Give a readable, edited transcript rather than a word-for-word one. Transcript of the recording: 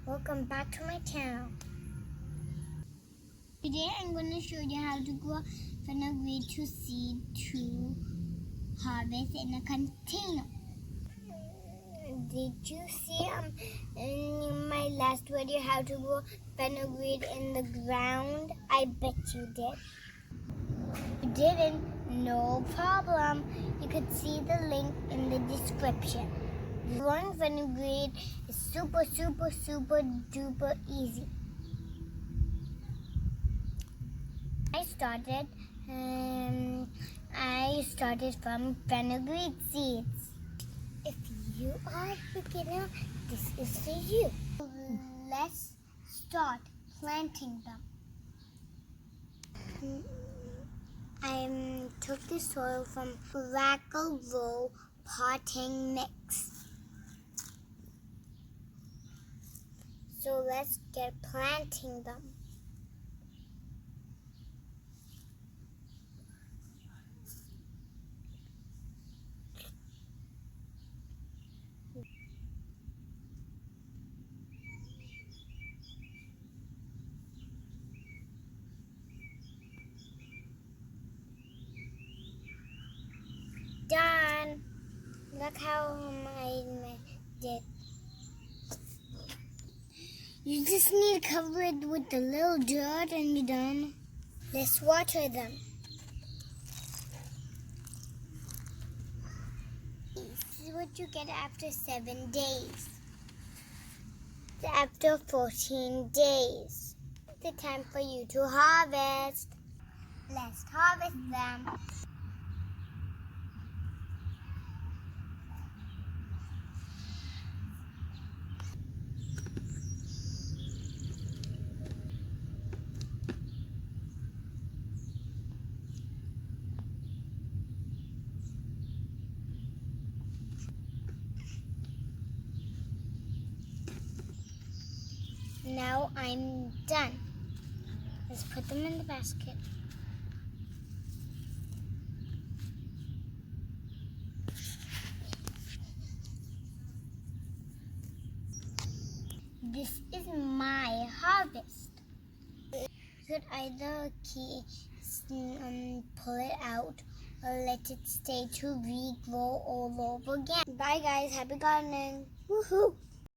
Welcome back to my channel. Today I'm going to show you how to grow fenugreek to seed to harvest in a container. Did you see in my last video how to grow fenugreek in the ground? I bet you did. If you didn't, no problem. You could see the link in the description. Growing fenugreek is super duper easy. I started from fenugreek seeds. If you are a beginner, this is for you. Let's start planting them. I took the soil from regrow potting mix. So let's get planting them. Done. Look how I did. You just need to cover it with a little dirt and you're done. Let's water them. This is what you get after 7 days. After 14 days. It's the time for you to harvest. Let's harvest them. Now I'm done. Let's put them in the basket. This is my harvest. You could either pull it out or let it stay to regrow all over again. Bye guys, happy gardening. Woohoo!